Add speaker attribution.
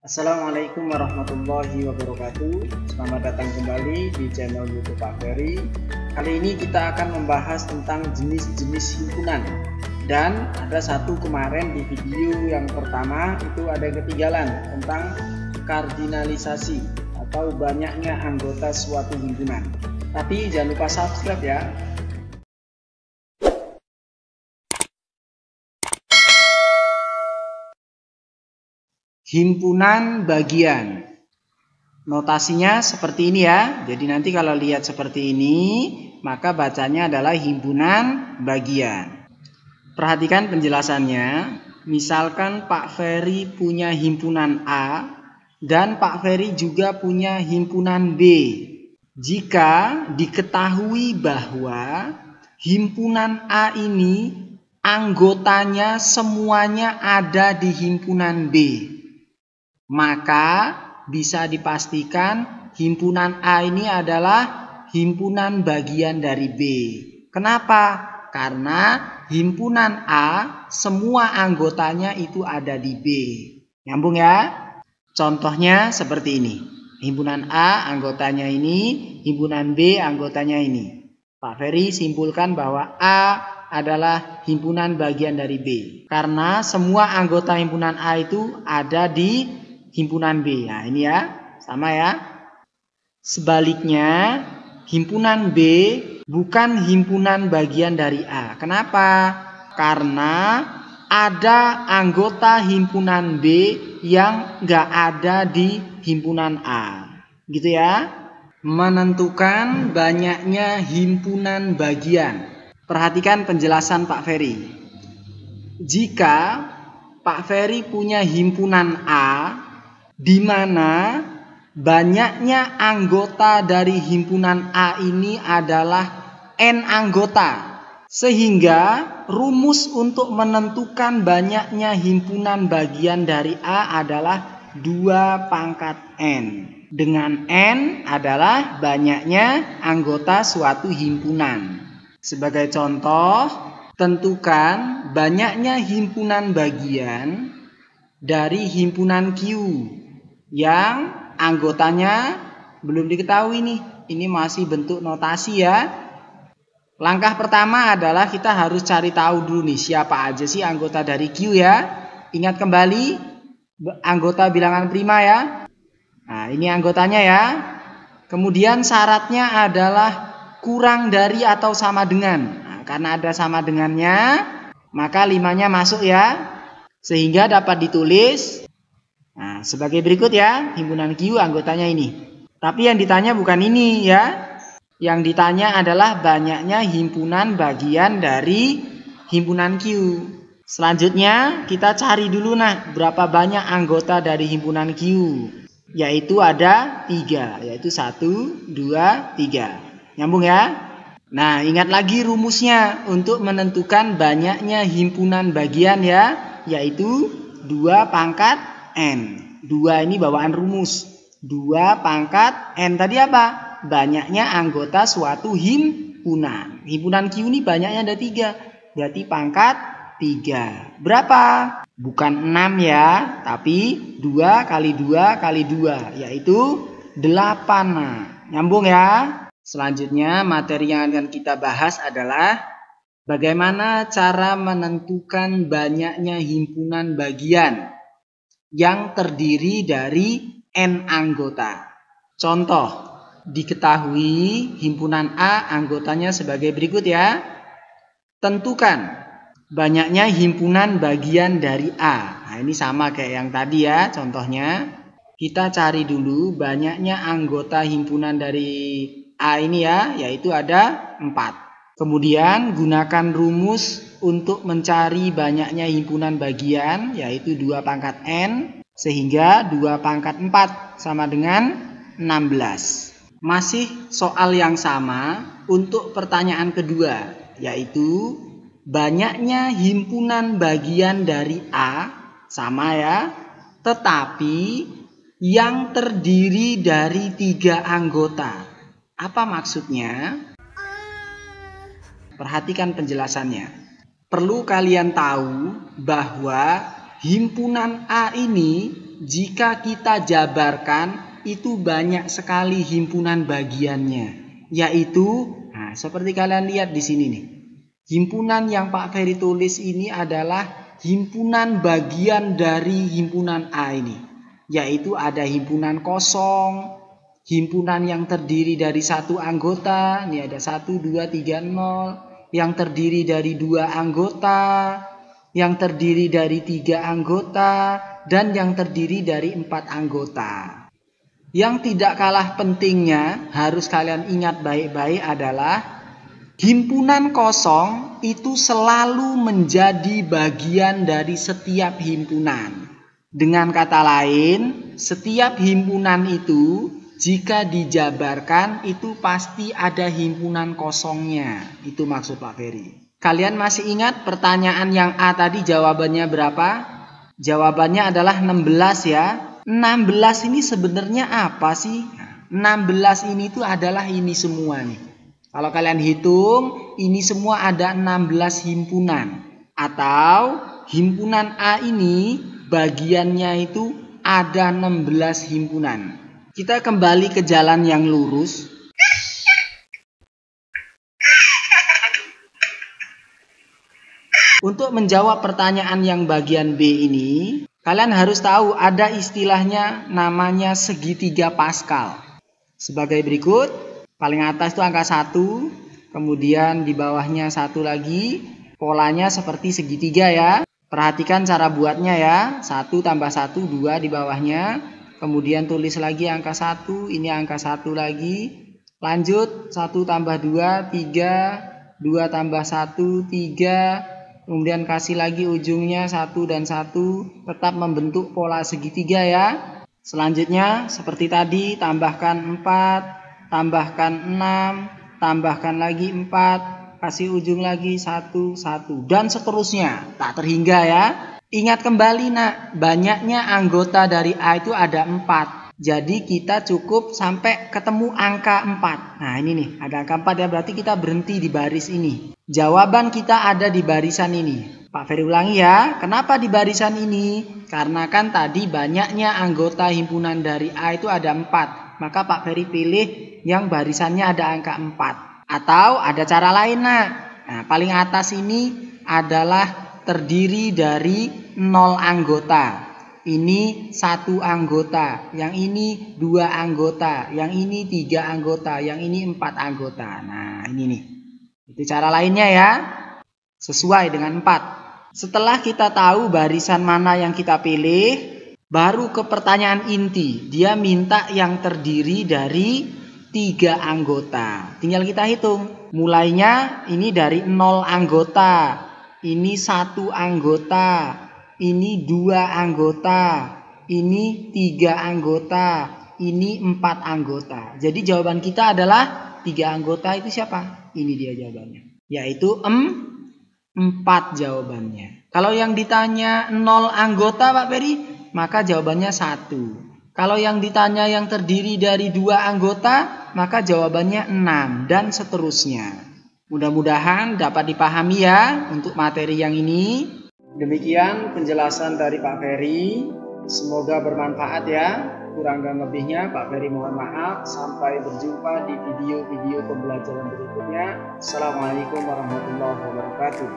Speaker 1: Assalamualaikum warahmatullahi wabarakatuh. Selamat datang kembali di channel YouTube Pak Ferry. Kali ini kita akan membahas tentang jenis-jenis himpunan. Dan ada satu kemarin di video yang pertama itu ada yang ketinggalan tentang kardinalisasi atau banyaknya anggota suatu himpunan. Tapi jangan lupa subscribe ya. Himpunan bagian. Notasinya seperti ini ya. Jadi nanti kalau lihat seperti ini, maka bacanya adalah himpunan bagian. Perhatikan penjelasannya. Misalkan Pak Ferry punya himpunan A dan Pak Ferry juga punya himpunan B. Jika diketahui bahwa himpunan A ini anggotanya semuanya ada di himpunan B, maka bisa dipastikan himpunan A ini adalah himpunan bagian dari B. Kenapa? Karena himpunan A semua anggotanya itu ada di B. Nyambung ya? Contohnya seperti ini. Himpunan A anggotanya ini, himpunan B anggotanya ini. Pak Ferry simpulkan bahwa A adalah himpunan bagian dari B. Karena semua anggota himpunan A itu ada di himpunan B. Nah ini ya, sama ya. Sebaliknya, himpunan B bukan himpunan bagian dari A. Kenapa? Karena ada anggota himpunan B yang nggak ada di himpunan A. Gitu ya. Menentukan banyaknya himpunan bagian. Perhatikan penjelasan Pak Ferry. Jika Pak Ferry punya himpunan A, di mana banyaknya anggota dari himpunan A ini adalah N anggota. Sehingga rumus untuk menentukan banyaknya himpunan bagian dari A adalah 2 pangkat N. Dengan N adalah banyaknya anggota suatu himpunan. Sebagai contoh, tentukan banyaknya himpunan bagian dari himpunan Q yang anggotanya belum diketahui nih. Ini masih bentuk notasi ya. Langkah pertama adalah kita harus cari tahu dulu nih siapa aja sih anggota dari Q ya. Ingat kembali anggota bilangan prima ya. Nah ini anggotanya ya. Kemudian syaratnya adalah kurang dari atau sama dengan. Nah, karena ada sama dengannya, maka 5-nya masuk ya. Sehingga dapat ditulis nah, sebagai berikut ya, himpunan Q anggotanya ini. Tapi yang ditanya bukan ini ya. Yang ditanya adalah banyaknya himpunan bagian dari himpunan Q. Selanjutnya kita cari dulu nah berapa banyak anggota dari himpunan Q. Yaitu ada 3, yaitu 1, 2, 3. Nyambung ya? Nah ingat lagi rumusnya untuk menentukan banyaknya himpunan bagian ya. Yaitu 2 pangkat N. 2 ini bawaan rumus. 2 pangkat N tadi apa? Banyaknya anggota suatu himpunan. Himpunan Q ini banyaknya ada 3. Berarti pangkat 3. Berapa? Bukan 6 ya. Tapi 2 kali 2 kali 2. Yaitu 8. Nah, nyambung ya. Selanjutnya materi yang akan kita bahas adalah bagaimana cara menentukan banyaknya himpunan bagian yang terdiri dari N anggota. Contoh, diketahui himpunan A anggotanya sebagai berikut ya. Tentukan banyaknya himpunan bagian dari A. Nah ini sama kayak yang tadi ya contohnya. Kita cari dulu banyaknya anggota himpunan dari A ini ya, yaitu ada 4. Kemudian gunakan rumus untuk mencari banyaknya himpunan bagian yaitu 2 pangkat N sehingga 2 pangkat 4 sama dengan 16. Masih soal yang sama untuk pertanyaan kedua yaitu banyaknya himpunan bagian dari A sama ya, tetapi yang terdiri dari 3 anggota. Apa maksudnya? Perhatikan penjelasannya. Perlu kalian tahu bahwa himpunan A ini jika kita jabarkan itu banyak sekali himpunan bagiannya, yaitu seperti kalian lihat di sini nih. Himpunan yang Pak Ferry tulis ini adalah himpunan bagian dari himpunan A ini, yaitu ada himpunan kosong, himpunan yang terdiri dari satu anggota, ini ada 1, 2, 3, 0, yang terdiri dari 2 anggota, yang terdiri dari 3 anggota, dan yang terdiri dari 4 anggota. Yang tidak kalah pentingnya, harus kalian ingat baik-baik adalah himpunan kosong itu selalu menjadi bagian dari setiap himpunan. Dengan kata lain, setiap himpunan itu jika dijabarkan itu pasti ada himpunan kosongnya. Itu maksud Pak Ferry. Kalian masih ingat pertanyaan yang A tadi jawabannya berapa? Jawabannya adalah 16 ya. 16 ini sebenarnya apa sih? 16 ini tuh adalah ini semua nih. Kalau kalian hitung, ini semua ada 16 himpunan. Atau himpunan A ini bagiannya itu ada 16 himpunan. Kita kembali ke jalan yang lurus. Untuk menjawab pertanyaan yang bagian B ini, kalian harus tahu ada istilahnya namanya segitiga Pascal. Sebagai berikut. Paling atas itu angka 1, kemudian di bawahnya 1 lagi. Polanya seperti segitiga ya. Perhatikan cara buatnya ya. 1 tambah 1, 2 di bawahnya. Kemudian tulis lagi angka 1, ini angka 1 lagi. Lanjut 1 tambah 2, 3, 2 tambah 1, 3. Kemudian kasih lagi ujungnya 1 dan 1. Tetap membentuk pola segitiga ya. Selanjutnya seperti tadi, tambahkan 4. Tambahkan 6, tambahkan lagi 4, kasih ujung lagi 1, 1, dan seterusnya. Tak terhingga ya. Ingat kembali nak, banyaknya anggota dari A itu ada 4. Jadi kita cukup sampai ketemu angka 4. Nah ini nih, ada angka 4 ya, berarti kita berhenti di baris ini. Jawaban kita ada di barisan ini. Pak Ferry ulangi ya, kenapa di barisan ini? Karena kan tadi banyaknya anggota himpunan dari A itu ada 4. Maka Pak Ferry pilih yang barisannya ada angka 4. Atau ada cara lain nak. Nah, paling atas ini adalah terdiri dari 0 anggota. Ini 1 anggota, yang ini 2 anggota, yang ini 3 anggota, yang ini 4 anggota. Nah ini nih. Itu cara lainnya ya. Sesuai dengan 4. Setelah kita tahu barisan mana yang kita pilih, baru ke pertanyaan inti. Dia minta yang terdiri dari 3 anggota. Tinggal kita hitung. Mulainya ini dari 0 anggota. Ini 1 anggota. Ini 2 anggota. Ini 3 anggota. Ini 4 anggota. Jadi jawaban kita adalah 3 anggota itu siapa? Ini dia jawabannya. Yaitu 4 jawabannya. Kalau yang ditanya 0 anggota Pak Ferry, maka jawabannya 1. Kalau yang ditanya yang terdiri dari 2 anggota, maka jawabannya 6 dan seterusnya. Mudah-mudahan dapat dipahami ya untuk materi yang ini. Demikian penjelasan dari Pak Ferry. Semoga bermanfaat ya. Kurang dan lebihnya Pak Ferry mohon maaf. Sampai berjumpa di video-video pembelajaran berikutnya. Assalamualaikum warahmatullahi wabarakatuh.